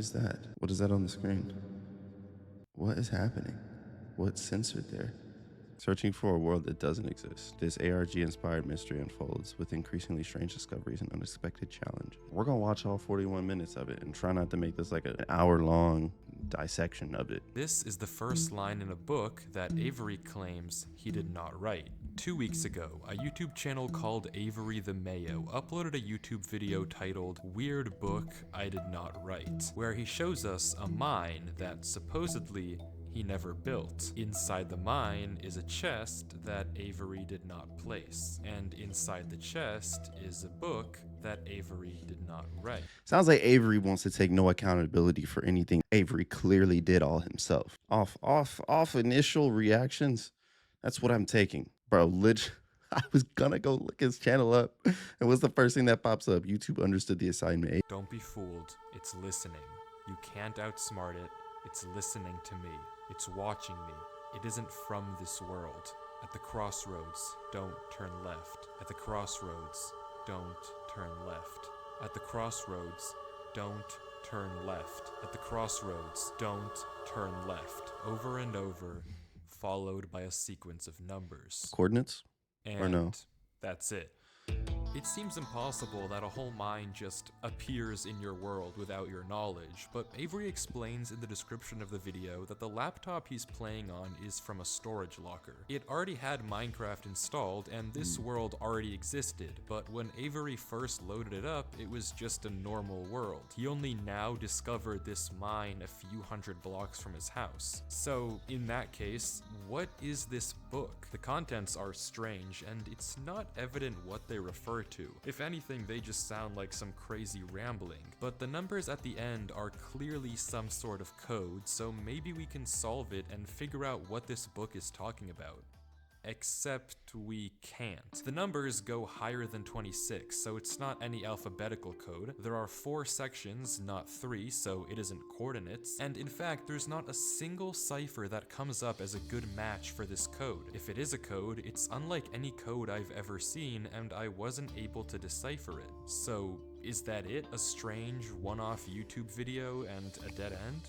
is that? What is that on the screen? What is happening? What's censored there? Searching for a world that doesn't exist. This ARG-inspired mystery unfolds with increasingly strange discoveries and unexpected challenges. We're gonna watch all 41 minutes of it and try not to make this like an hour-long dissection of it. This is the first line in a book that Avery claims he did not write. 2 weeks ago, a YouTube channel called Avery the Mayo uploaded a YouTube video titled Weird Book I Did Not Write, where he shows us a mine that supposedly he never built. Inside the mine is a chest that Avery did not place, and inside the chest is a book that Avery did not write. Sounds like Avery wants to take no accountability for anything Avery clearly did all himself. Off initial reactions, that's what I'm taking. Bro, I was gonna go look his channel up, and what's the first thing that pops up? YouTube understood the assignment. Don't be fooled, it's listening. You can't outsmart it, it's listening to me. It's watching me. It isn't from this world. At the crossroads, don't turn left. At the crossroads, don't turn left. At the crossroads, don't turn left. At the crossroads, don't turn left. Over and over, followed by a sequence of numbers. Coordinates? And or no? That's it. It seems impossible that a whole mine just appears in your world without your knowledge, but Avery explains in the description of the video that the laptop he's playing on is from a storage locker. It already had Minecraft installed, and this world already existed, but when Avery first loaded it up, it was just a normal world. He only now discovered this mine a few hundred blocks from his house. So, in that case, what is this book? The contents are strange, and it's not evident what they refer to. If anything, they just sound like some crazy rambling. But the numbers at the end are clearly some sort of code, so maybe we can solve it and figure out what this book is talking about. Except we can't. The numbers go higher than 26, so it's not any alphabetical code. There are 4 sections, not 3, so it isn't coordinates. And in fact, there's not a single cipher that comes up as a good match for this code. If it is a code, it's unlike any code I've ever seen, and I wasn't able to decipher it. So, is that it? A strange one-off YouTube video and a dead end?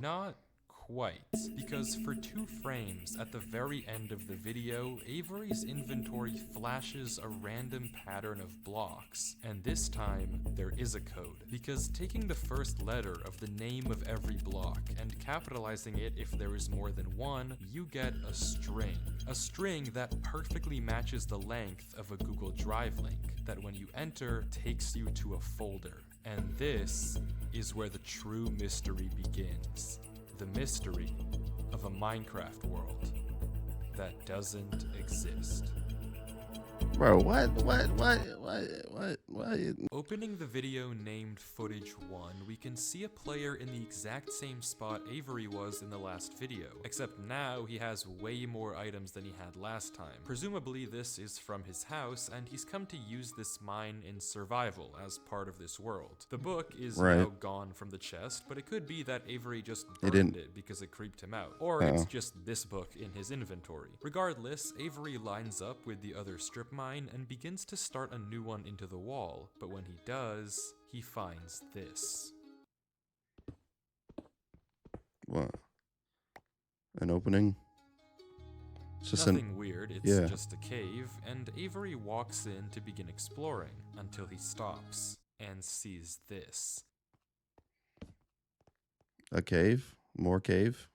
Not quite, because for 2 frames at the very end of the video, Avery's inventory flashes a random pattern of blocks, and this time there is a code, because taking the first letter of the name of every block and capitalizing it if there is more than one, you get a string that perfectly matches the length of a Google Drive link that when you enter takes you to a folder. And this is where the true mystery begins. The mystery of a Minecraft world that doesn't exist. Bro, what? Opening the video named Footage 1, we can see a player in the exact same spot Avery was in the last video, except now he has way more items than he had last time. Presumably this is from his house, and he's come to use this mine in survival as part of this world. The book is now gone from the chest, but it could be that Avery just burned it because it creeped him out, or it's just this book in his inventory. Regardless, Avery lines up with the other strip mine and begins to start a new one into the wall, but when he does, he finds this. What? An opening? It's just nothing weird, it's just a cave, and Avery walks in to begin exploring, until he stops and sees this. A cave? More cave?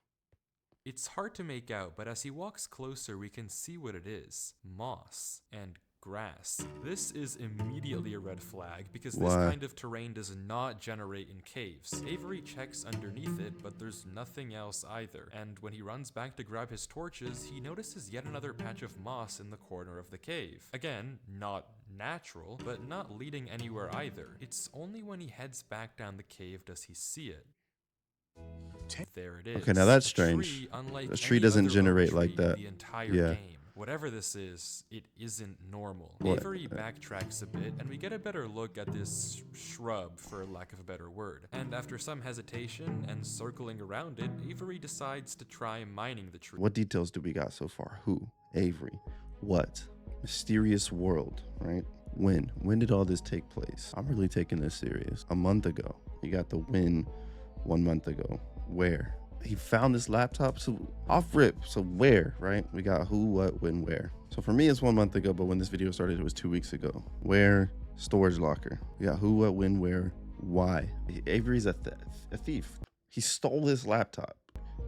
It's hard to make out, but as he walks closer, we can see what it is. Moss and grass. This is immediately a red flag because this kind of terrain does not generate in caves. Avery checks underneath it, but there's nothing else either. And when he runs back to grab his torches, he notices yet another patch of moss in the corner of the cave. Again, not natural, but not leading anywhere either. It's only when he heads back down the cave does he see it. There it is. Okay, now that's strange. The tree doesn't generate like that. The entire game. Whatever this is, it isn't normal. Avery backtracks a bit, and we get a better look at this shrub, for lack of a better word. And after some hesitation and circling around it, Avery decides to try mining the tree. What details do we got so far? Who? Avery. What? Mysterious world, right? When? When did all this take place? I'm really taking this serious. A month ago, you got the win 1 month ago. Where? He found this laptop, so off rip. So where, right? We got who, what, when, where. So for me, it's 1 month ago, but when this video started, it was 2 weeks ago. Where? Storage locker. We got who, what, when, where, why. Avery's a thief. He stole this laptop.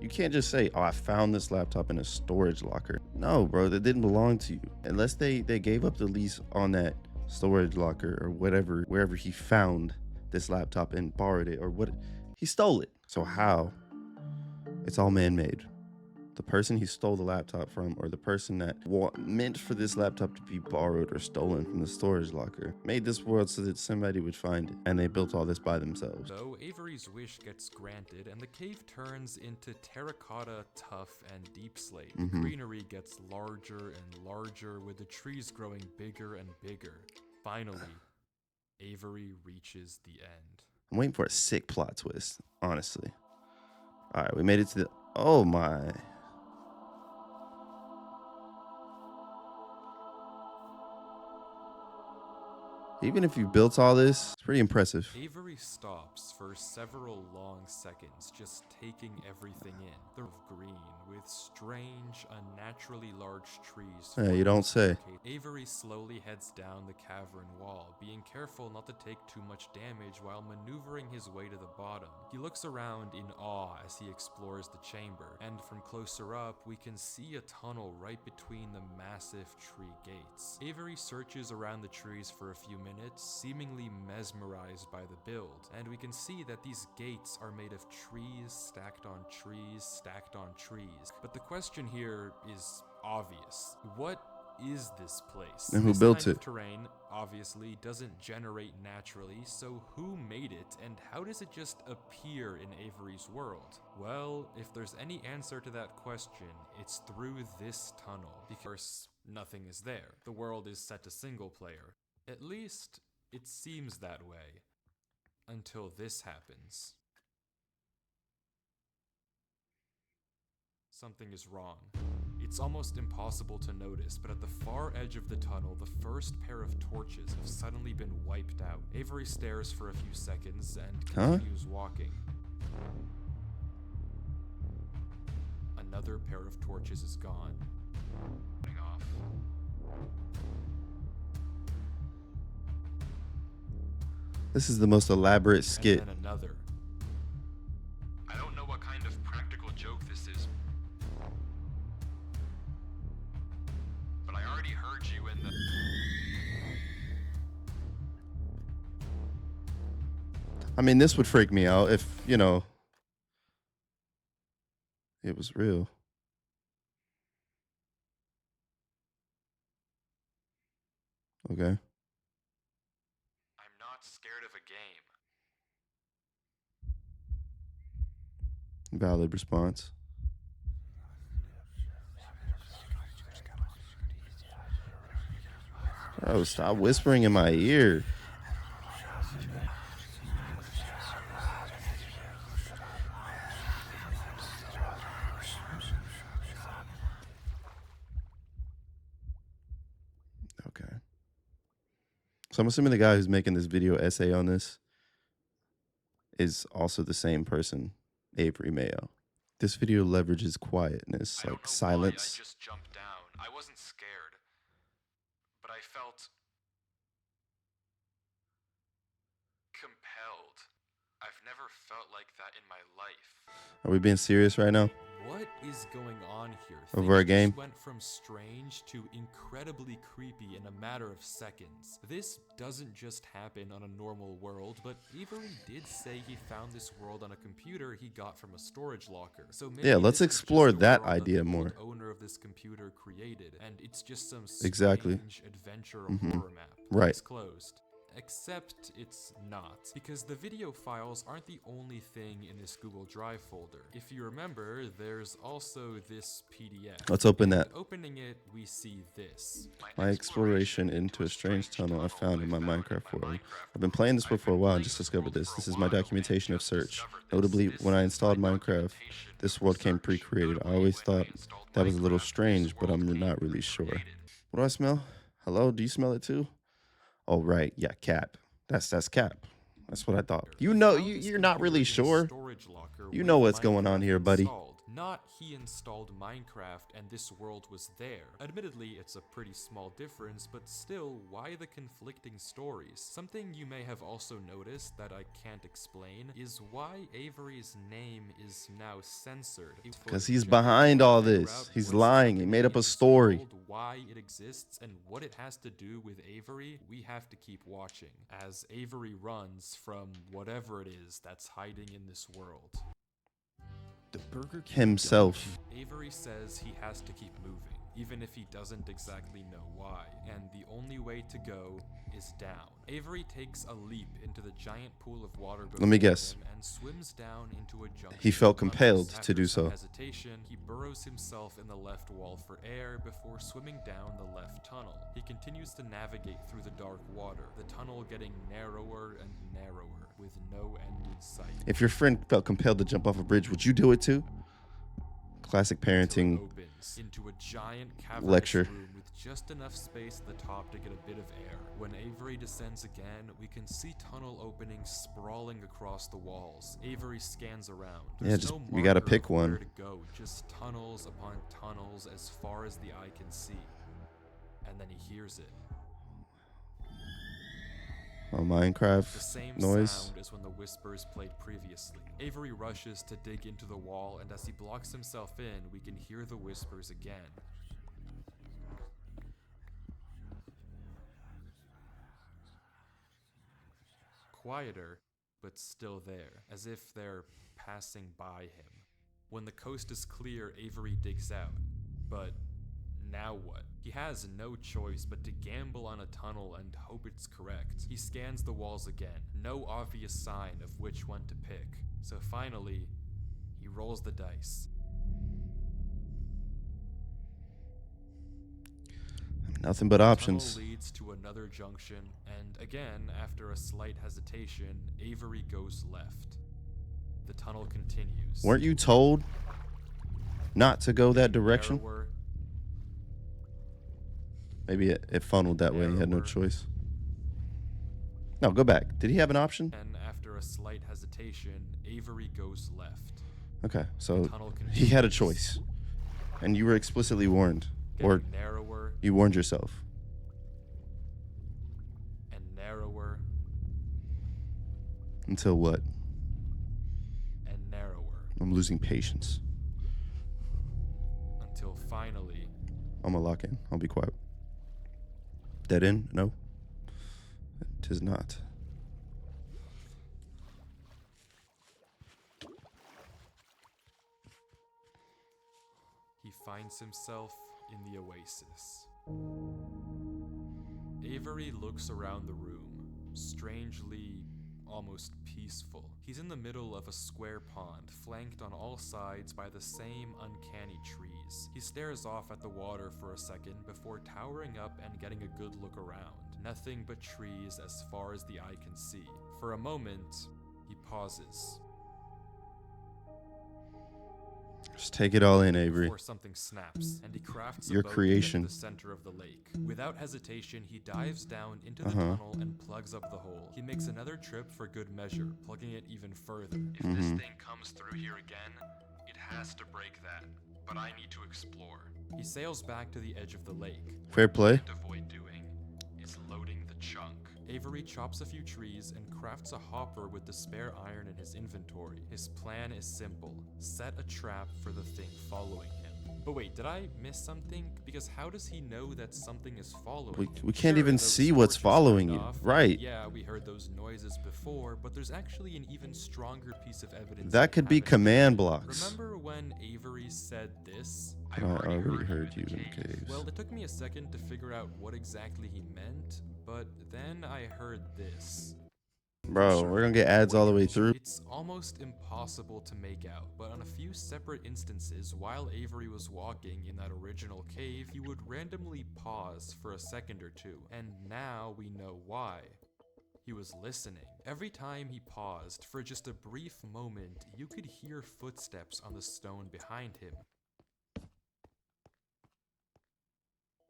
You can't just say, oh, I found this laptop in a storage locker. No, bro, that didn't belong to you. Unless they gave up the lease on that storage locker or whatever, wherever he found this laptop and borrowed it or what, he stole it. So how? It's all man-made. The person he stole the laptop from, or the person that meant for this laptop to be borrowed or stolen from the storage locker, made this world so that somebody would find it, and they built all this by themselves. So Avery's wish gets granted, and the cave turns into terracotta, tuff, and deep slate. The greenery gets larger and larger, with the trees growing bigger and bigger. Finally, Avery reaches the end. I'm waiting for a sick plot twist, honestly. All right, we made it to the... Oh my... Even if you built all this, it's pretty impressive. Avery stops for several long seconds, just taking everything in. They're green, with strange, unnaturally large trees. Yeah, you don't say. Avery slowly heads down the cavern wall, being careful not to take too much damage while maneuvering his way to the bottom. He looks around in awe as he explores the chamber, and from closer up, we can see a tunnel right between the massive tree gates. Avery searches around the trees for a few minutes, seemingly mesmerized by the build, and we can see that these gates are made of trees stacked on trees stacked on trees. But the question here is obvious. What is this place? And who built This kind it? of terrain obviously doesn't generate naturally, so who made it, and how does it just appear in Avery's world? Well, if there's any answer to that question, it's through this tunnel, because nothing is there. The world is set to single player. At least, it seems that way. Until this happens. Something is wrong. It's almost impossible to notice, but at the far edge of the tunnel, the first pair of torches have suddenly been wiped out. Avery stares for a few seconds and continues walking. Another pair of torches is gone. Off. This is the most elaborate skit. And then another. I don't know what kind of practical joke this is, but I already heard you in the... I mean, this would freak me out if, you know, it was real. Okay. I'm not scared of a game. Valid response. Bro, stop whispering in my ear. Okay. So I'm assuming the guy who's making this video essay on this is also the same person, Avery Mayo. This video leverages quietness, I don't like know silence. why I just jumped down. I wasn't scared, but I felt compelled. I've never felt like that in my life. Are we being serious right now? What is going on here? Over a Things game? just went from strange to incredibly creepy in a matter of seconds. This doesn't just happen on a normal world, but Avery did say he found this world on a computer he got from a storage locker. So maybe Yeah, let's this is explore just a that world idea the more. old owner of this computer created, and it's just some Exactly. strange adventure horror map. Right. It's closed. Except it's not, because the video files aren't the only thing in this Google Drive folder. If you remember, there's also this PDF. Let's open that. Opening it, we see this. My exploration into a strange tunnel I found in my Minecraft world. I've been playing this world for a while and just discovered this. This is my documentation of search. Notably, when I installed Minecraft, this world came pre-created. I always thought that was a little strange, but I'm not really sure. What do I smell? Hello, do you smell it too? Oh, right. Yeah, Cap. That's Cap. That's what I thought. You know, you're not really sure. Storage You with know what's going on Minecraft here, buddy. installed. Not he installed Minecraft and this world was there. Admittedly, it's a pretty small difference, but still, why the conflicting stories? Something you may have also noticed that I can't explain is why Avery's name is now censored. Because he's behind all this. He's lying. He made up a story. Why it exists and what it has to do with Avery, we have to keep watching as Avery runs from whatever it is that's hiding in this world. The Burger King Himself. Avery says he has to keep moving, even if he doesn't exactly know why, and the only way to go is down. Avery takes a leap into the giant pool of water before Let me guess. him and swims down into a junction. He felt of tunnels. compelled to After do some so. hesitation, he burrows himself in the left wall for air before swimming down the left tunnel. He continues to navigate through the dark water, the tunnel getting narrower and narrower, with no end in sight. If your friend felt compelled to jump off a bridge, would you do it too? Classic parenting Opens into a giant cavernous lecture. room with just enough space at the top to get a bit of air. When Avery descends again, we can see tunnel openings sprawling across the walls. Avery scans around. Yeah, There's just no we gotta marker pick of where one. to go, just tunnels upon tunnels as far as the eye can see. And then he hears it. A Minecraft The same noise. sound as when the whispers played previously. Avery rushes to dig into the wall, and as he blocks himself in, we can hear the whispers again. Quieter, but still there, as if they're passing by him. When the coast is clear, Avery digs out. But now what? He has no choice but to gamble on a tunnel and hope it's correct. He scans the walls again, no obvious sign of which one to pick. So finally, he rolls the dice. Nothing but The options. tunnel leads to another junction, and again, after a slight hesitation, Avery goes left. The tunnel continues. Weren't you told not to go that direction? Narrower, Maybe it funneled that way. He had no Narrower. choice. No, go back. Did he have an option? and after a slight hesitation, Avery goes left. Okay, so Tunnel he had a continues. choice. And you were explicitly warned. Or Getting narrower you warned yourself. and narrower Until what? and narrower I'm losing patience. until finally I'm gonna lock in. I'll be quiet. Dead end? No. It is not. he finds himself in the oasis. Avery looks around the room, strangely, almost peaceful. He's in the middle of a square pond, flanked on all sides by the same uncanny trees. He stares off at the water for a second before towering up and getting a good look around. Nothing but trees as far as the eye can see. For a moment, he pauses. Just take it all in, Avery. Before something snaps, and he crafts Your a boat creation. into the center of the lake. Without hesitation, he dives down into the Uh-huh. tunnel and plugs up the hole. He makes another trip for good measure, plugging it even further. If Mhm. this thing comes through here again, it has to break that. But I need to explore. He sails back to the edge of the lake. Fair play. To avoid doing is loading the chunk. Avery chops a few trees and crafts a hopper with the spare iron in his inventory. His plan is simple: set a trap for the thing following him. But wait, did I miss something? Because how does he know that something is following him? We can't Sure, even those see what's torches following turned you. off, Right. Yeah, we heard those noises before, but there's actually an even stronger piece of evidence. That we could be haven't command seen. blocks. Remember when Avery said this? I already heard you in caves. Well, it took me a second to figure out what exactly he meant, but then I heard this. Bro, we're gonna get ads all the way through. It's almost impossible to make out, but on a few separate instances, while Avery was walking in that original cave, he would randomly pause for a second or two, and now we know why. He was listening. Every time he paused, for just a brief moment, you could hear footsteps on the stone behind him.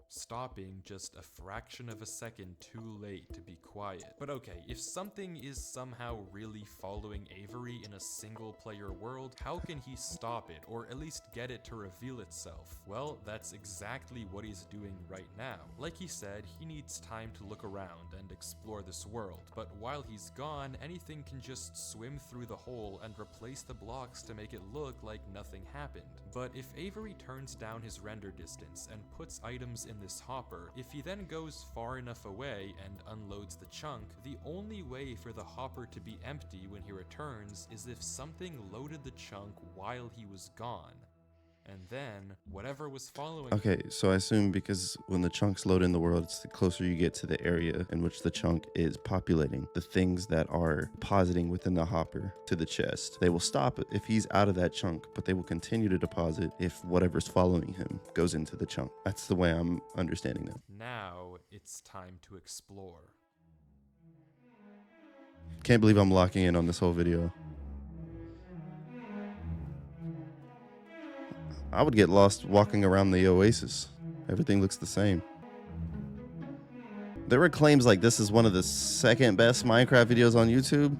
stopping just a fraction of a second too late to be quiet. But okay, if something is somehow really following Avery in a single player world, how can he stop it, or at least get it to reveal itself? Well, that's exactly what he's doing right now. Like he said, he needs time to look around and explore this world, but while he's gone, anything can just swim through the hole and replace the blocks to make it look like nothing happened. But if Avery turns down his render distance and puts items in this hopper, if he then goes far enough away and unloads the chunk, the only way for the hopper to be empty when he returns is if something loaded the chunk while he was gone. And then, whatever was following Okay, so I assume because when the chunks load in the world, it's the closer you get to the area in which the chunk is populating, the things that are depositing within the hopper to the chest, they will stop if he's out of that chunk, but they will continue to deposit if whatever's following him goes into the chunk. That's the way I'm understanding that. Now, it's time to explore. Can't believe I'm locking in on this whole video. I would get lost walking around the oasis. Everything looks the same. There were claims like this is one of the second best Minecraft videos on YouTube.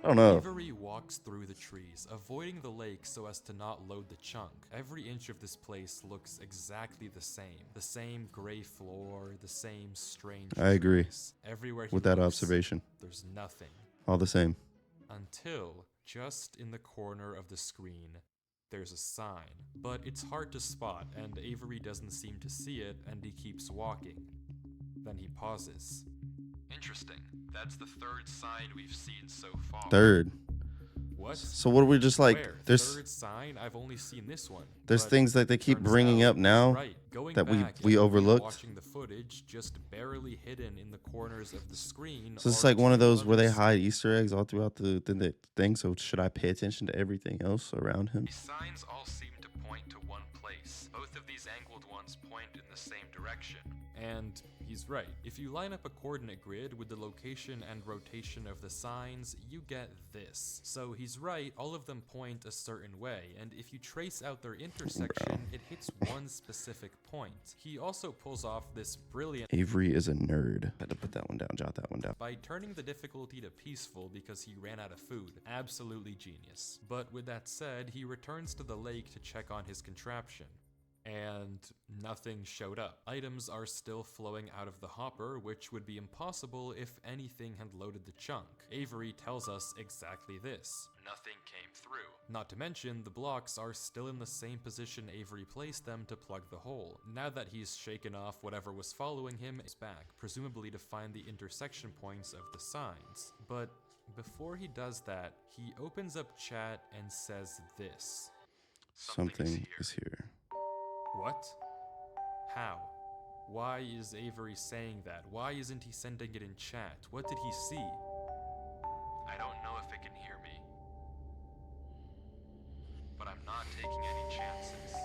I don't know. Avery walks through the trees, avoiding the lake so as to not load the chunk. Every inch of this place looks exactly the same. The same gray floor, the same strange I agree trees. Everywhere he with that looks, observation. there's nothing. All the same. Until, just in the corner of the screen, there's a sign. But it's hard to spot, and Avery doesn't seem to see it, and he keeps walking. Then he pauses. Interesting. That's the third sign we've seen so far. Third. What? So what are we just like? Where? There's Third sign? I've only seen this one. there's But things that they keep turns bringing out up he's now right. Going that back we and overlooked. watching the footage, just barely hidden in the corners of the screen. So it's are like one of two those where they others. hide Easter eggs all throughout the thing. So should I pay attention to everything else around him? These signs all seem to point to one place. Both of these angled ones point in the same direction. And he's right. If you line up a coordinate grid with the location and rotation of the signs, you get this. So he's right, all of them point a certain way, and if you trace out their intersection, it hits one specific point. He also pulls off this brilliant Avery is a nerd. Had to put that one down, jot that one down. by turning the difficulty to peaceful because he ran out of food. Absolutely genius. But with that said, he returns to the lake to check on his contraption. And nothing showed up. Items are still flowing out of the hopper, which would be impossible if anything had loaded the chunk. Avery tells us exactly this. Nothing came through. Not to mention, the blocks are still in the same position Avery placed them to plug the hole. Now that he's shaken off whatever was following him, he's back, presumably to find the intersection points of the signs. But before he does that, he opens up chat and says this. Something is here. What? How? Why is Avery saying that? Why isn't he sending it in chat? What did he see? I don't know if it can hear me. But I'm not taking any chances.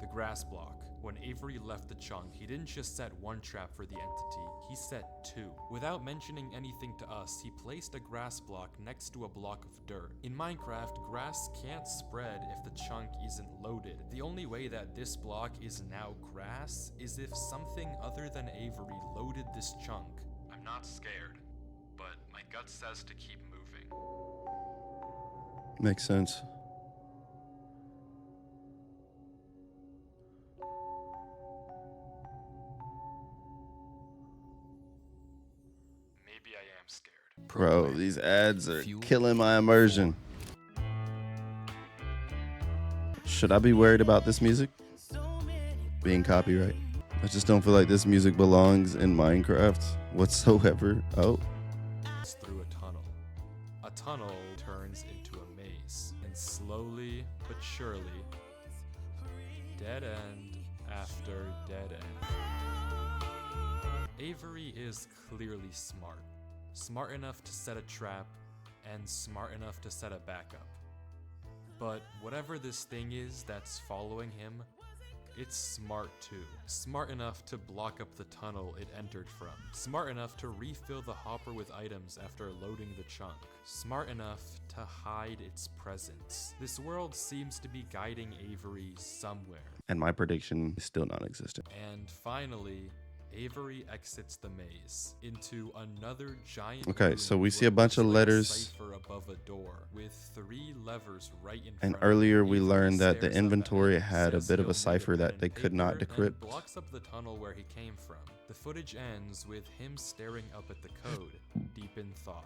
The grass block. When Avery left the chunk, he didn't just set one trap for the entity, he set two. Without mentioning anything to us, he placed a grass block next to a block of dirt. In Minecraft, grass can't spread if the chunk isn't loaded. The only way that this block is now grass is if something other than Avery loaded this chunk. I'm not scared, but my gut says to keep moving. Makes sense. Maybe I am scared. Bro, these ads are killing my immersion. Should I be worried about this music being copyright? I just don't feel like this music belongs in Minecraft whatsoever. Oh, It's through a tunnel. A tunnel turns into a maze, and slowly but surely, dead end after dead end. Avery is clearly smart. Smart enough to set a trap, and smart enough to set a backup. But whatever this thing is that's following him, it's smart too. Smart enough to block up the tunnel it entered from. Smart enough to refill the hopper with items after loading the chunk. Smart enough to hide its presence. This world seems to be guiding Avery somewhere. And my prediction is still non-existent. And finally, Avery exits the maze into another giant Okay, room so we with see a what bunch looks of like a letters. cipher above a door with 3 levers right in And front. earlier we Avery learned that the stares up at inventory it, had a says bit of he'll a need cipher pen that and they could not paper, and decrypt. blocks up the tunnel where he came from. The footage ends with him staring up at the code, deep in thought.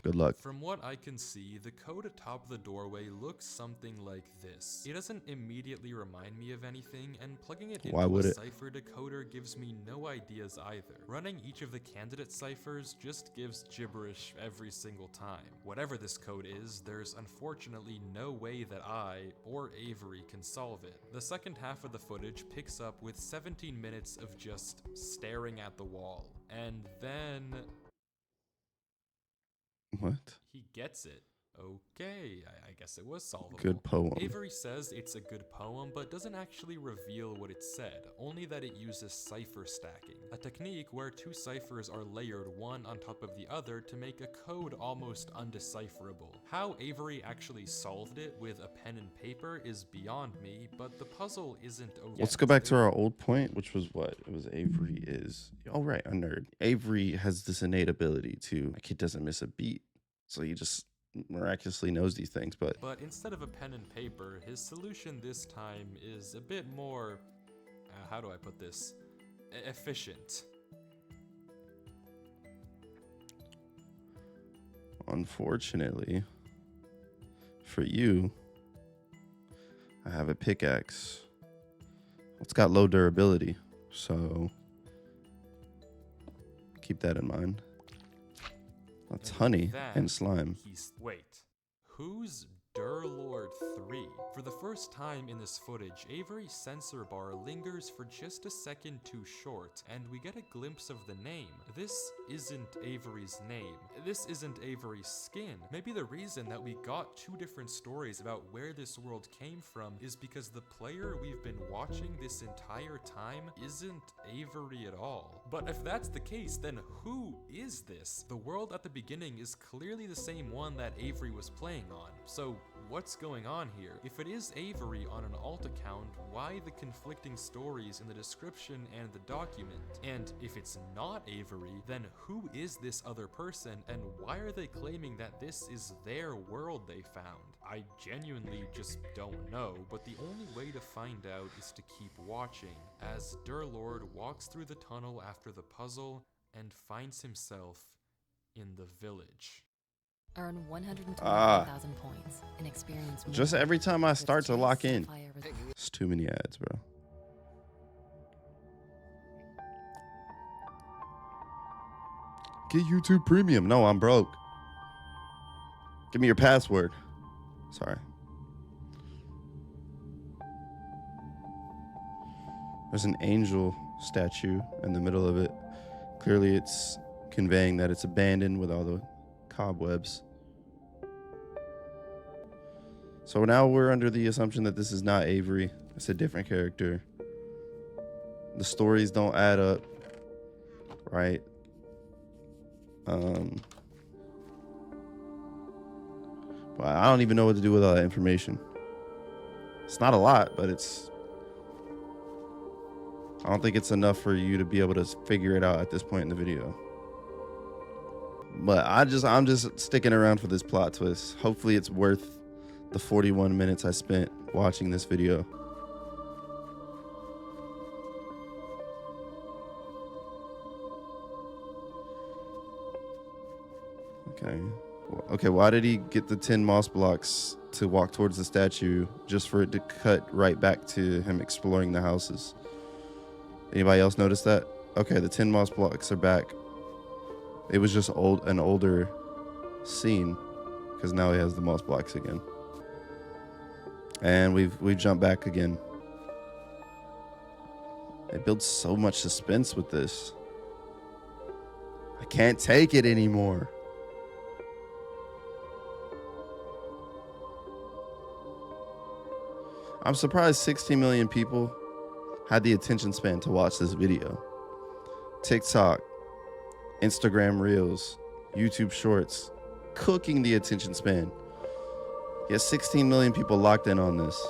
Good luck. From what I can see, the code atop the doorway looks something like this. It doesn't immediately remind me of anything, and plugging it Why into would a it? cipher decoder gives me no ideas either. Running each of the candidate ciphers just gives gibberish every single time. Whatever this code is, there's unfortunately no way that I, or Avery, can solve it. The second half of the footage picks up with 17 minutes of just staring at the wall. And then What? he gets it. Okay, I guess it was solvable. Good poem. Avery says it's a good poem, but doesn't actually reveal what it said, only that it uses cipher stacking, a technique where 2 ciphers are layered one on top of the other to make a code almost undecipherable. How Avery actually solved it with a pen and paper is beyond me, but the puzzle isn't over. Let's go back to our old point, which was what? It was Avery is... Oh, right, a nerd. Avery has this innate ability to... Like, he doesn't miss a beat. So he just miraculously knows these things, but instead of a pen and paper, his solution this time is a bit more, how do I put this, efficient. unfortunately for you, I have a pickaxe. It's got low durability, so keep that in mind. That's honey and slime. Wait, who's Durlord 3? For the first time in this footage, Avery's sensor bar lingers for just a second too short, and we get a glimpse of the name. This isn't Avery's name. This isn't Avery's skin. Maybe the reason that we got 2 different stories about where this world came from is because the player we've been watching this entire time isn't Avery at all. But if that's the case, then who is this? The world at the beginning is clearly the same one that Avery was playing on, so what's going on here? If it is Avery on an alt account, why the conflicting stories in the description and the document? And if it's not Avery, then who is this other person, and why are they claiming that this is their world they found? I genuinely just don't know, but the only way to find out is to keep watching, as Durlord walks through the tunnel after the puzzle and finds himself in the village. Earn 125,000 points and experience more. Just every time I start to lock in. Sapphire It's too many ads, bro. Get YouTube Premium. No, I'm broke. Give me your password. Sorry. There's an angel statue in the middle of it. Clearly it's conveying that it's abandoned with all the cobwebs. So now we're under the assumption that this is not Avery. It's a different character. The stories don't add up, right? But I don't even know what to do with all that information. It's not a lot, but I don't think it's enough for you to be able to figure it out at this point in the video. But I'm just sticking around for this plot twist. Hopefully it's worth the 41 minutes I spent watching this video. Okay, why did he get the 10 moss blocks to walk towards the statue just for it to cut right back to him exploring the houses? Anybody else notice that? Okay, the 10 moss blocks are back. It was just an older scene because now he has the moss blocks again. And we've jumped back again. They build so much suspense with this. I can't take it anymore. I'm surprised 16 million people had the attention span to watch this video. TikTok, Instagram Reels, YouTube Shorts, cooking the attention span. He has 16 million people locked in on this.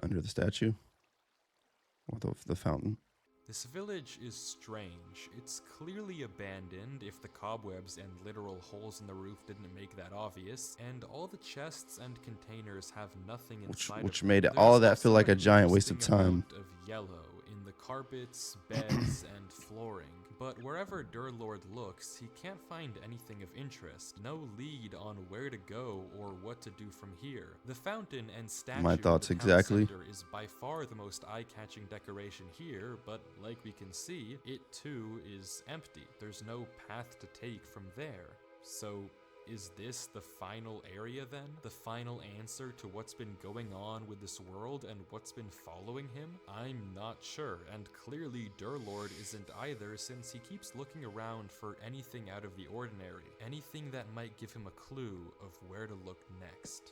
Under the statue. Or the fountain. This village is strange. It's clearly abandoned, if the cobwebs and literal holes in the roof didn't make that obvious, and all the chests and containers have nothing inside Which of made them. all of There's that feel also like a an giant waste of interesting time. amount of yellow in the carpets, beds, and flooring. But wherever Durlord looks, he can't find anything of interest. No lead on where to go or what to do from here. The fountain and statue My in thoughts the town exactly. center is by far the most eye-catching decoration here, but like we can see, it too is empty. There's no path to take from there. So, is this the final area then? The final answer to what's been going on with this world and what's been following him? I'm not sure, and clearly Durlord isn't either, since he keeps looking around for anything out of the ordinary, anything that might give him a clue of where to look next.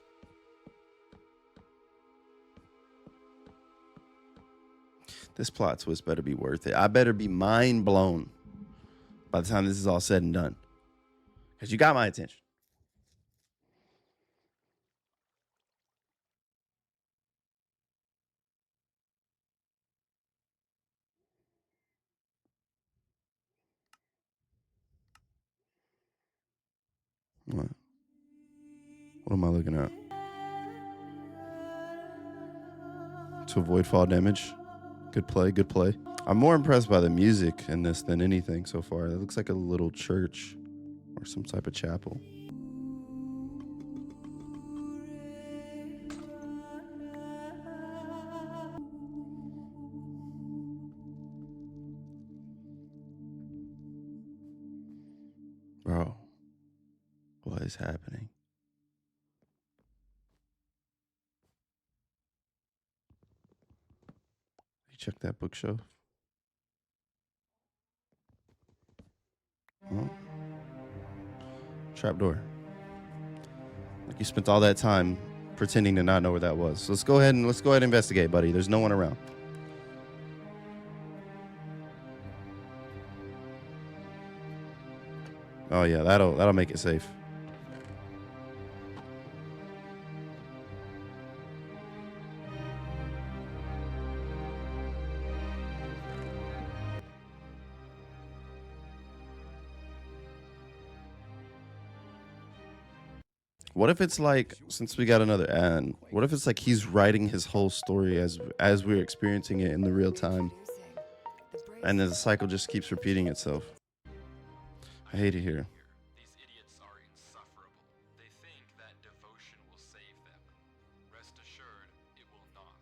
This plot twist better be worth it. I better be mind blown by the time this is all said and done. Because you got my attention. What? What am I looking at? To avoid fall damage. Good play, good play. I'm more impressed by the music in this than anything so far. It looks like a little church or some type of chapel. Bro, what is happening? You check that bookshelf. Oh. Trapdoor. Like you spent all that time pretending to not know where that was. So let's go ahead and investigate, buddy. There's no one around. Oh yeah, that'll make it safe. What if it's like, since we got another ad, what if it's like he's writing his whole story as we're experiencing it in the real time, and then the cycle just keeps repeating itself? I hate it here. These idiots are insufferable. They think that devotion will save them. Rest assured, it will not.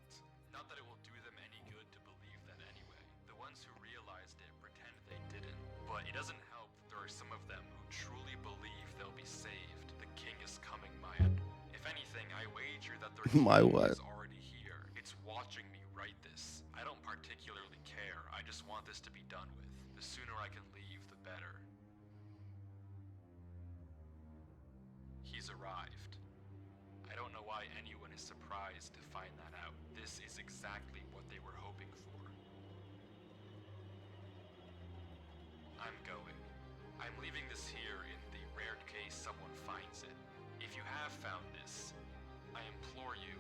Not that it will do them any good to believe that anyway. The ones who realized it pretend they didn't. But it doesn't help that there are some of them who truly believe they'll be saved. The king is coming, Maya. If anything, I wager that their My king what? is already here. It's watching me write this. I don't particularly care. I just want this to be done with. The sooner I can leave, the better. He's arrived. I don't know why anyone is surprised to find that out. This is exactly what they were hoping for. I'm going. I'm leaving this here in the rare case someone finds it. If you have found this, I implore you,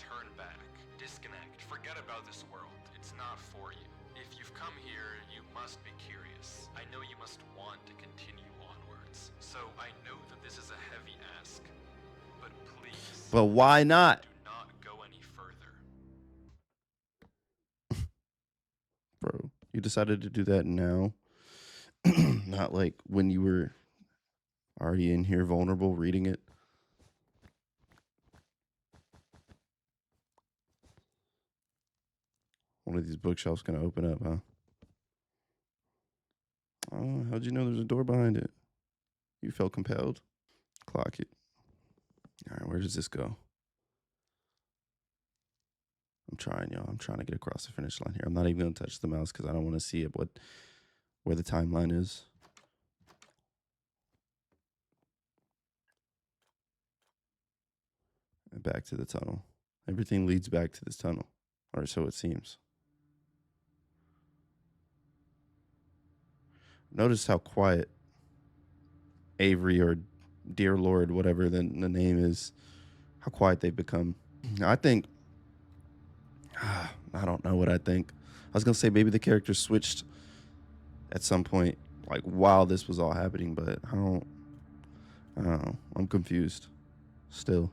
turn back, disconnect, forget about this world. It's not for you. If you've come here, you must be curious. I know you must want to continue onwards. So I know that this is a heavy ask, but please, But why not? do not go any further. Bro, you decided to do that now? Not like when you were already in here vulnerable reading it? One of these bookshelves gonna open up, huh? Oh, how'd you know there's a door behind it? You felt compelled? Clock it. All right, where does this go? I'm trying, y'all. I'm trying to get across the finish line here. I'm not even gonna touch the mouse because I don't want to see it. Where the timeline is. and back to the tunnel. Everything leads back to this tunnel, or so it seems. Notice how quiet Avery or Durlord, whatever the name is, how quiet they've become. I think, I don't know what I think. I was going to say maybe the characters switched at some point, like while this was all happening, but I don't know. I'm confused still.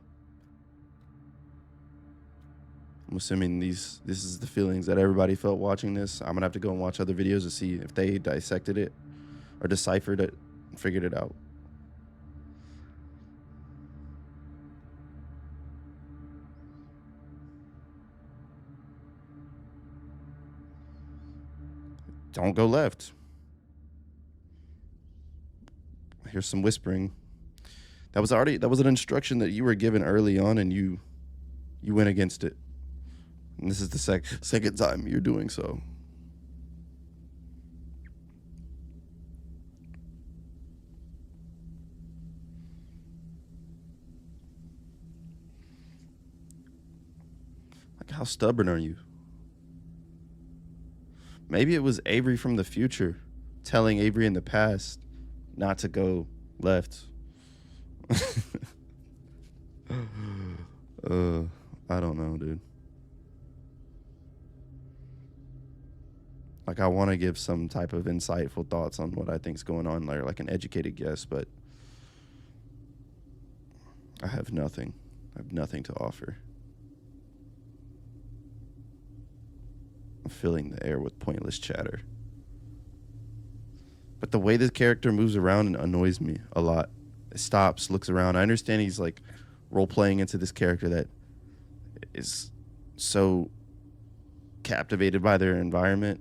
I'm assuming this is the feelings that everybody felt watching this. I'm going to have to go and watch other videos to see if they dissected it or deciphered it and figured it out. Don't go left. Here's some whispering. That was an instruction that you were given early on, and you went against it. And this is the second time you're doing so. Like, how stubborn are you? Maybe it was Avery from the future telling Avery in the past not to go left. I don't know, dude. Like, I want to give some type of insightful thoughts on what I think's going on, like an educated guess, but I have nothing. I have nothing to offer. I'm filling the air with pointless chatter. But the way this character moves around annoys me a lot. It stops, looks around. I understand he's like role-playing into this character that is so captivated by their environment,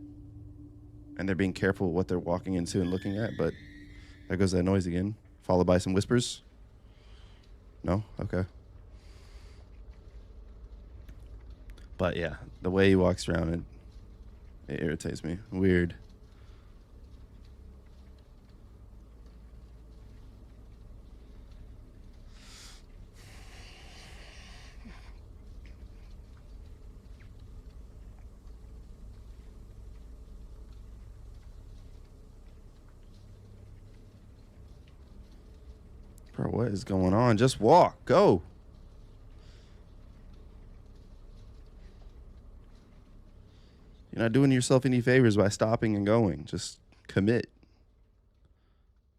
and they're being careful with what they're walking into and looking at, but there goes that noise again, followed by some whispers. No? Okay. But yeah, the way he walks around, it irritates me. Weird. Bro, what is going on? Just walk. Go. You're not doing yourself any favors by stopping and going. Just commit.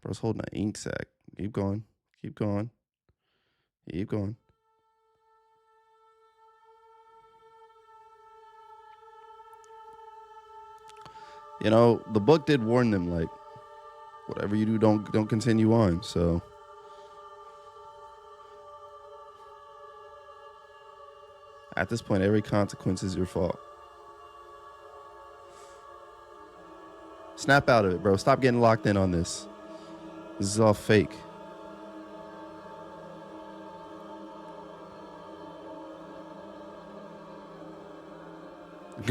Bro's holding an ink sac. Keep going. Keep going. Keep going. You know, the book did warn them, like, whatever you do, don't continue on. So at this point, every consequence is your fault. Snap out of it, bro. Stop getting locked in on this. This is all fake.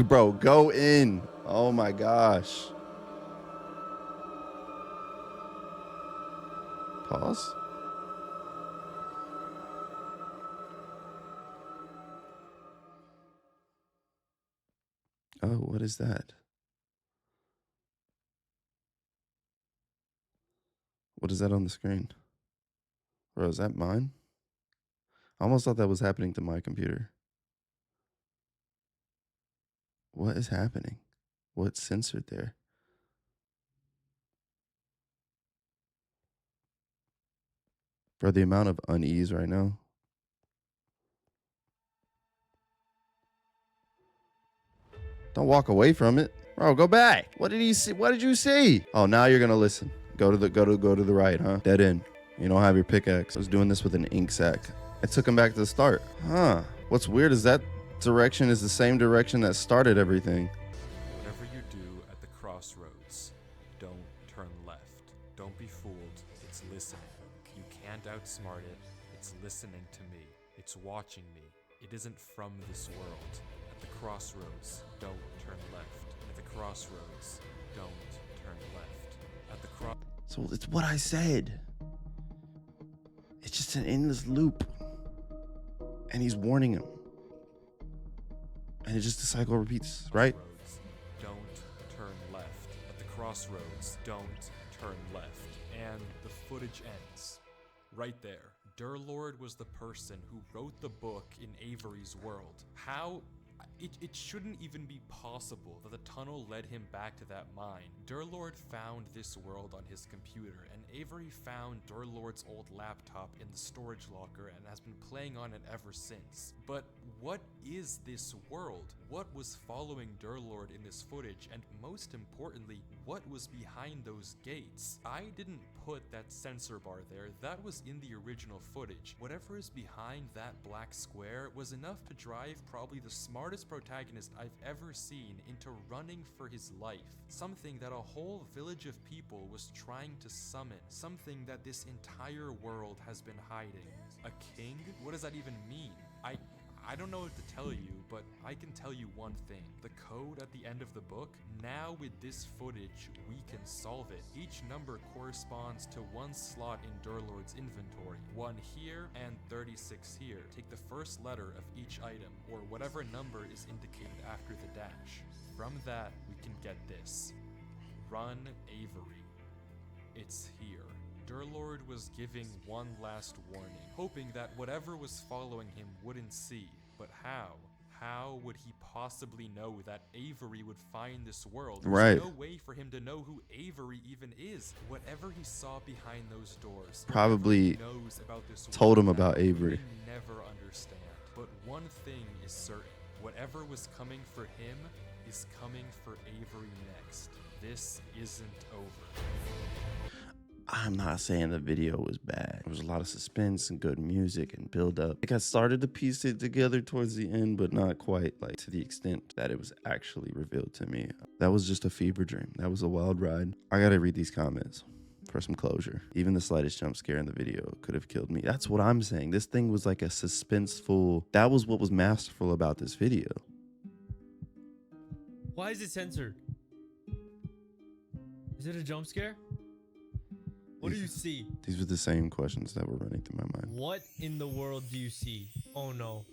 Bro, go in. Oh my gosh. Pause. Oh, what is that? What is that on the screen? Bro, is that mine? I almost thought that was happening to my computer. What is happening? What's censored there? Bro, the amount of unease right now. Don't walk away from it. Bro, go back. What did he see? What did you see? Oh, now you're gonna listen. Go to the right, huh? Dead end. You don't have your pickaxe. I was doing this with an ink sac. It took him back to the start. Huh. What's weird is that direction is the same direction that started everything. Whatever you do at the crossroads, don't turn left. Don't be fooled. It's listening. You can't outsmart it. It's listening to me. It's watching me. It isn't from this world. At the crossroads, don't turn left. At the crossroads, don't turn left. At the cross. So it's what I said. It's just an endless loop. And he's warning him. And it's just the cycle repeats, right? Crossroads, don't turn left. At the crossroads, don't turn left. And the footage ends. Right there. Durlord was the person who wrote the book in Avery's world. How? It shouldn't even be possible that the tunnel led him back to that mine. Durlord found this world on his computer, and Avery found Durlord's old laptop in the storage locker and has been playing on it ever since. But what is this world? What was following Durlord in this footage? And most importantly, what was behind those gates? I didn't put that sensor bar there. That was in the original footage. Whatever is behind that black square was enough to drive probably the smartest protagonist I've ever seen into running for his life. Something that a whole village of people was trying to summon. Something that this entire world has been hiding. A king? What does that even mean? I don't know what to tell you, but I can tell you one thing. The code at the end of the book, now with this footage, we can solve it. Each number corresponds to one slot in Durlord's inventory. 1 here and 36 here. Take the first letter of each item, or whatever number is indicated after the dash. From that, we can get this. Run Avery. It's here. Durlord was giving one last warning, hoping that whatever was following him wouldn't see. But how? How would he possibly know that Avery would find this world? There's Right. no way for him to know who Avery even is. Whatever he saw behind those doors, Probably whatever he knows about this told him world about that we Avery. may never understand. But one thing is certain. Whatever was coming for him is coming for Avery next. This isn't over. I'm not saying the video was bad. There was a lot of suspense and good music and build up. Like I started to piece it together towards the end, but not quite like to the extent that it was actually revealed to me. That was just a fever dream. That was a wild ride. I gotta read these comments for some closure. Even the slightest jump scare in the video could have killed me. That's what I'm saying. This thing was like a suspenseful. That was what was masterful about this video. Why is it censored? Is it a jump scare? What do you see? These were the same questions that were running through my mind. What in the world do you see? Oh no.